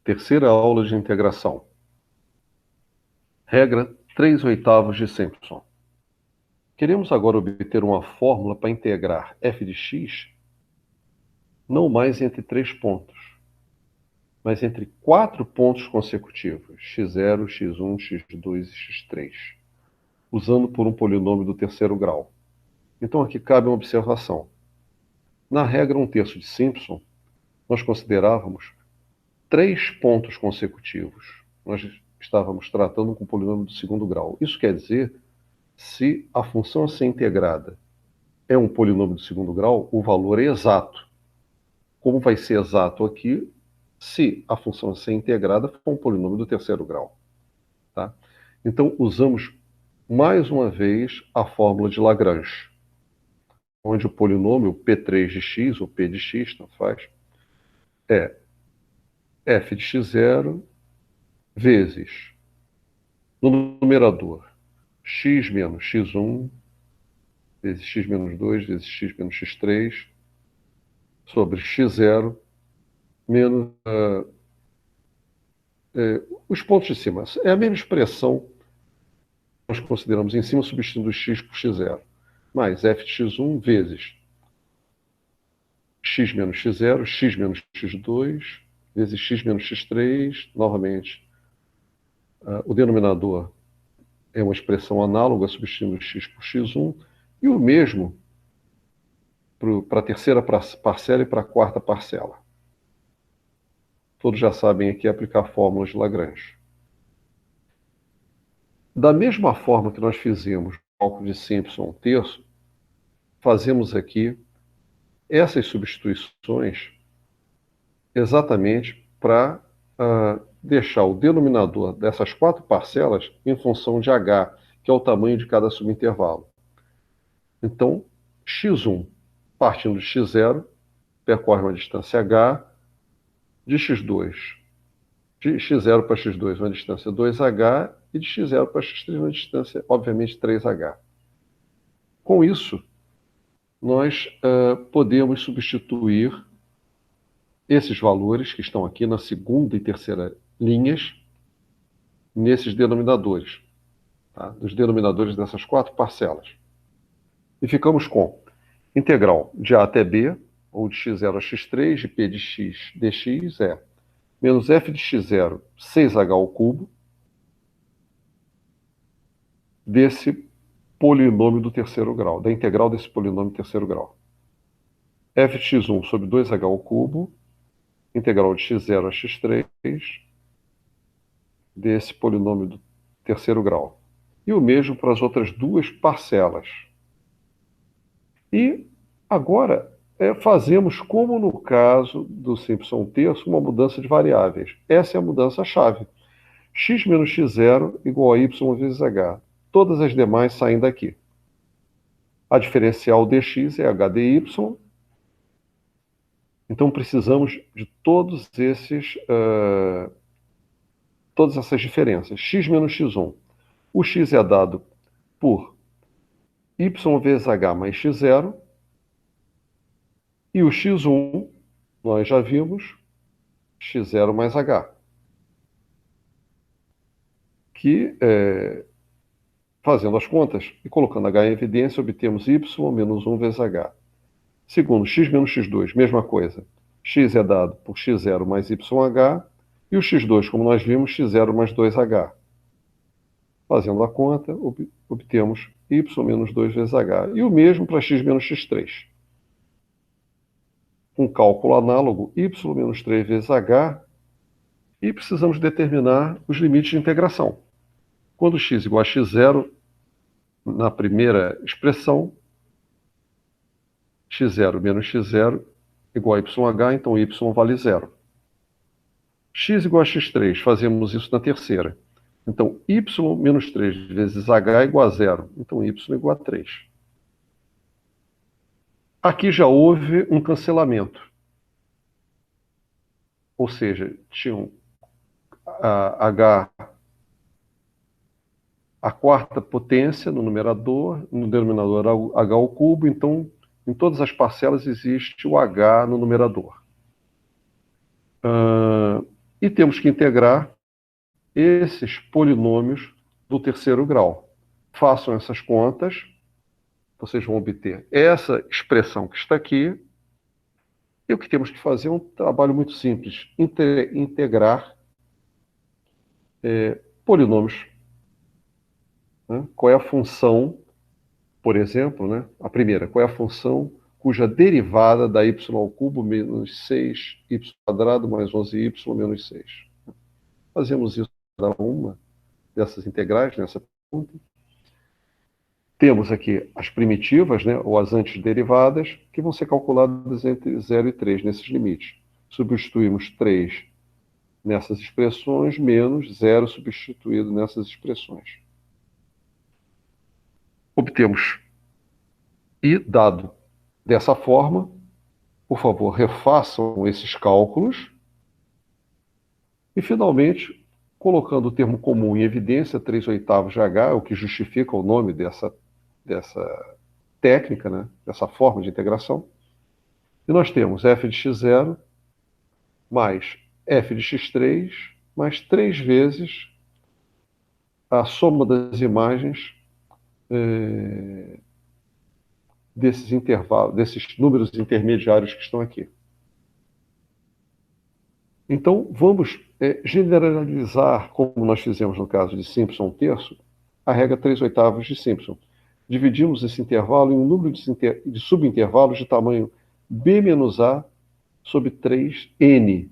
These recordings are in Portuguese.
Terceira aula de integração. Regra 3/8 de Simpson. Queremos agora obter uma fórmula para integrar f de x não mais entre 3 pontos, mas entre 4 pontos consecutivos, x0, x1, x2 e x3, usando por um polinômio do terceiro grau. Então aqui cabe uma observação. Na regra 1/3 de Simpson, nós considerávamos 3 pontos consecutivos. Nós estávamos tratando com o polinômio do segundo grau. Isso quer dizer, se a função a ser integrada é um polinômio do segundo grau, o valor é exato. Como vai ser exato aqui, se a função a ser integrada for um polinômio do terceiro grau. Tá? Então, usamos mais uma vez a fórmula de Lagrange, onde o polinômio P3 de x, ou P de x, tanto faz, é f de x0 vezes, no numerador, x menos x1 vezes x menos 2 vezes x menos x3 sobre x0 menos os pontos de cima. É a mesma expressão que nós consideramos em cima, substituindo x por x0, mais f de x1 vezes x menos x0, x menos x2 vezes x menos x3, novamente. O denominador é uma expressão análoga, substituindo x por x1, e o mesmo para a terceira parcela e para a quarta parcela. Todos já sabem aqui aplicar fórmulas de Lagrange. Da mesma forma que nós fizemos o cálculo de Simpson 1/3, fazemos aqui essas substituições exatamente para deixar o denominador dessas 4 parcelas em função de h, que é o tamanho de cada subintervalo. Então, x1, partindo de x0, percorre uma distância h, de x2, de x0 para x2, uma distância 2h, e de x0 para x3, uma distância, obviamente, 3h. Com isso, nós podemos substituir esses valores que estão aqui na segunda e terceira linhas nesses denominadores, tá? Nos denominadores dessas 4 parcelas. E ficamos com integral de a até b, ou de x0 a x3, de p de x dx, é menos f de x0, 6h ao cubo, desse polinômio do terceiro grau, da integral desse polinômio do terceiro grau. F de x1 sobre 2h ao cubo, integral de x0 a x3, desse polinômio do terceiro grau. E o mesmo para as outras duas parcelas. E agora fazemos, como no caso do Simpson 1/3, uma mudança de variáveis. Essa é a mudança-chave. X menos x0 igual a y vezes h. Todas as demais saem daqui. A diferencial dx é h dy. Então precisamos de todas essas diferenças. X menos x1. O x é dado por y vezes h mais x0. E o x1, nós já vimos, x0 mais h. Que, fazendo as contas e colocando h em evidência, obtemos y menos 1 vezes h. Segundo, x menos x2, mesma coisa. X é dado por x0 mais yh, e o x2, como nós vimos, x0 mais 2h. Fazendo a conta, obtemos y menos 2 vezes h. E o mesmo para x menos x3. Um cálculo análogo, y menos 3 vezes h, e precisamos determinar os limites de integração. Quando x igual a x0, na primeira expressão, x0 menos x0 igual a yh, então y vale 0. X igual a x3, fazemos isso na terceira. Então, y menos 3 vezes h igual a 0. Então, y igual a 3. Aqui já houve um cancelamento. Ou seja, tinha h, a quarta potência no numerador, no denominador h ao cubo. Então, em todas as parcelas existe o h no numerador. E temos que integrar esses polinômios do terceiro grau. Façam essas contas, vocês vão obter essa expressão que está aqui. E o que temos que fazer é um trabalho muito simples: integrar polinômios. Né? Qual é a função, por exemplo, né? A primeira, qual é a função cuja derivada dá y ao cubo menos 6y² mais 11y menos 6. Fazemos isso para cada uma dessas integrais nessa pergunta. Temos aqui as primitivas, né, ou as antiderivadas, que vão ser calculadas entre 0 e 3 nesses limites. Substituímos 3 nessas expressões, menos 0 substituído nessas expressões. Obtemos. E, dado dessa forma, por favor, refaçam esses cálculos. E, finalmente, colocando o termo comum em evidência, 3/8 de H, o que justifica o nome dessa técnica, né, dessa forma de integração. E nós temos f de x0 mais f de x3 mais 3 vezes a soma das imagens desses intervalos, desses números intermediários que estão aqui. Então, vamos generalizar, como nós fizemos no caso de Simpson terço, a regra 3/8 de Simpson. Dividimos esse intervalo em um número de subintervalos de tamanho b menos a sobre 3n,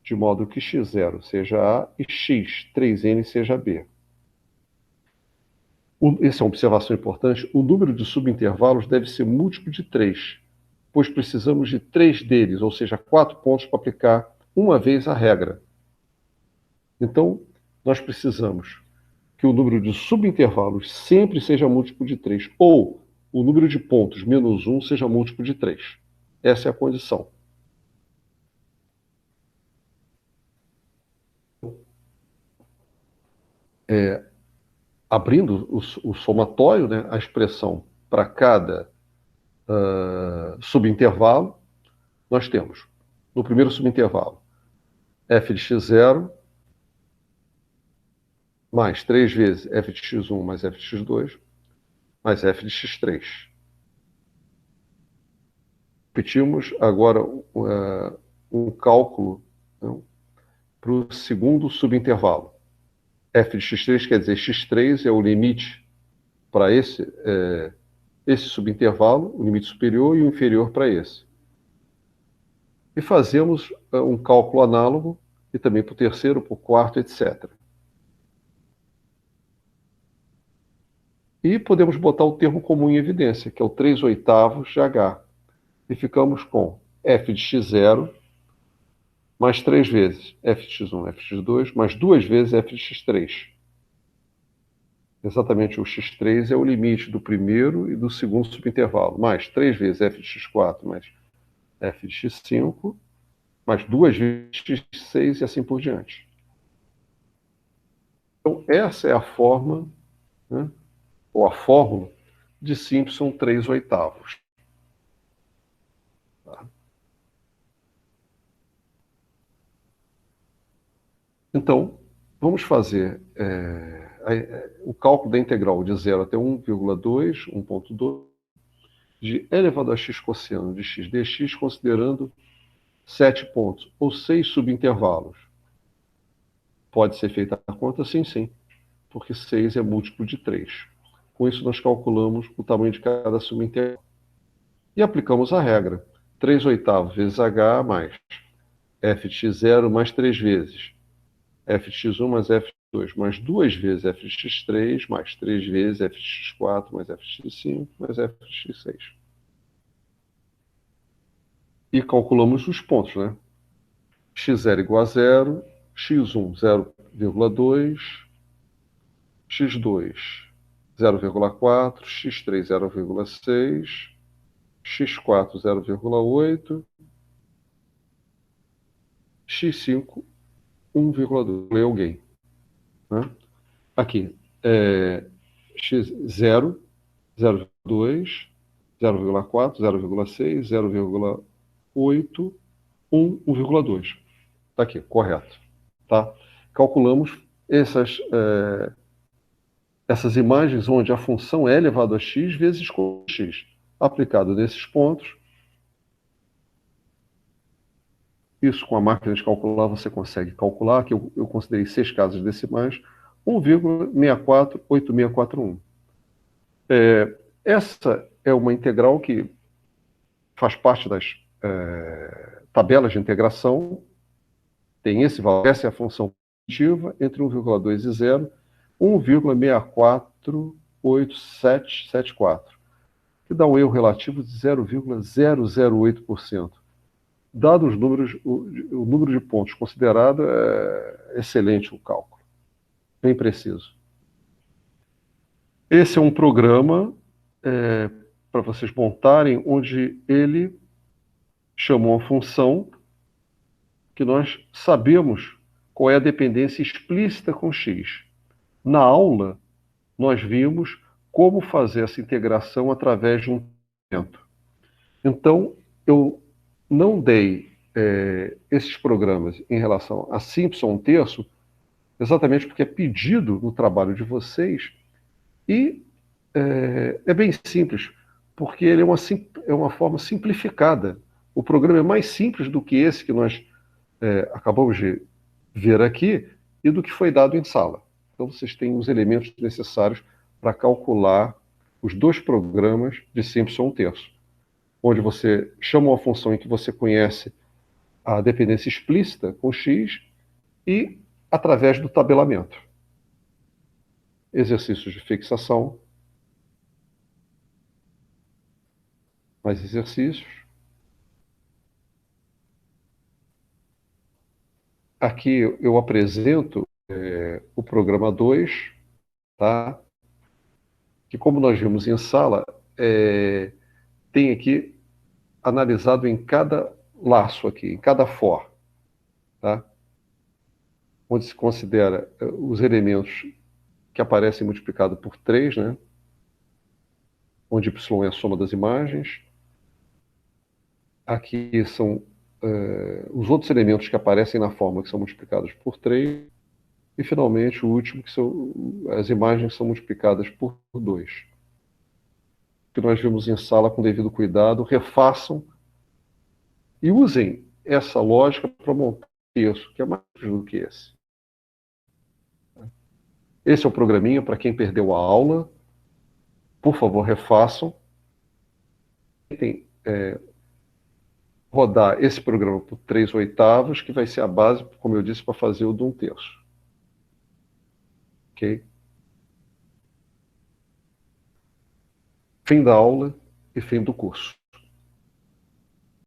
de modo que x0 seja a e x, 3n, seja b. Essa é uma observação importante. O número de subintervalos deve ser múltiplo de 3, pois precisamos de 3 deles, ou seja, 4 pontos para aplicar uma vez a regra. Então, nós precisamos que o número de subintervalos sempre seja múltiplo de 3, ou o número de pontos menos 1 seja múltiplo de 3. Essa é a condição. Abrindo o somatório, né, a expressão para cada subintervalo, nós temos, no primeiro subintervalo, f de x0 mais 3 vezes f de x1 mais f de x2 mais f de x3. Repetimos agora um cálculo, né, para o segundo subintervalo. F de x3 quer dizer x3 é o limite para esse subintervalo, o limite superior e o inferior para esse. E fazemos um cálculo análogo, e também para o terceiro, para o quarto, etc. E podemos botar o termo comum em evidência, que é o 3/8 de H. E ficamos com f de x0 mais 3 vezes f de x1, f de x2, mais 2 vezes f de x3. Exatamente, o x3 é o limite do primeiro e do segundo subintervalo, mais 3 vezes f de x4 mais f de x5, mais 2 vezes x6 e assim por diante. Então, essa é a forma, né, ou a fórmula de Simpson 3/8. Tá? Então, vamos fazer o cálculo da integral de 0 até 1,2, 1,2, de elevado a x cosseno de x dx, considerando 7 pontos, ou 6 subintervalos. Pode ser feita a conta? Sim, sim, porque 6 é múltiplo de 3. Com isso, nós calculamos o tamanho de cada subintervalo. E aplicamos a regra. 3/8 vezes h mais f de x0 mais 3 vezes f de x1 mais f de x2, mais 2 vezes f de x3, mais 3 vezes f de x4, mais f de x5, mais f de x6. E calculamos os pontos, né? x0 igual a 0, x1 0,2, x2 0,4, x3 0,6, x4 0,8, x5 1,2. Lê alguém. Né? Aqui, x0, 0,2, 0,4, 0,6, 0,8, 1, 1,2. Está aqui, correto. tá? Calculamos essas imagens onde a função é elevado a x vezes x. Aplicado nesses pontos, isso com a máquina de calcular você consegue calcular, que eu considerei 6 casas decimais, 1,648641. Essa é uma integral que faz parte das tabelas de integração, tem esse valor, essa é a função positiva, entre 1,2 e 0, 1,648774, que dá um erro relativo de 0,008%. Dados os números, o número de pontos considerado, é excelente o cálculo, bem preciso. Esse é um programa para vocês montarem, onde ele chamou uma função que nós sabemos qual é a dependência explícita com x. Na aula, nós vimos como fazer essa integração através de um elemento. Então, eu não dei esses programas em relação a Simpson 1/3, exatamente porque é pedido no trabalho de vocês, e é bem simples, porque ele é uma forma simplificada. O programa é mais simples do que esse que nós acabamos de ver aqui e do que foi dado em sala. Então, vocês têm os elementos necessários para calcular os dois programas de Simpson 1/3, onde você chama uma função em que você conhece a dependência explícita com x e através do tabelamento. Exercícios de fixação. Mais exercícios. Aqui eu apresento o programa 2, tá? Que, como nós vimos em sala, tem aqui analisado em cada laço aqui, em cada for, tá? Onde se considera os elementos que aparecem multiplicados por 3, né? Onde y é a soma das imagens. Aqui são os outros elementos que aparecem na forma, que são multiplicados por 3. E, finalmente, o último, que são as imagens são multiplicadas por 2. Que nós vimos em sala com devido cuidado, refaçam e usem essa lógica para montar isso, que é mais do que esse. Esse é o programinha para quem perdeu a aula. Por favor, refaçam. Tentem rodar esse programa por 3/8, que vai ser a base, como eu disse, para fazer o de 1/3. Ok? Fim da aula e fim do curso.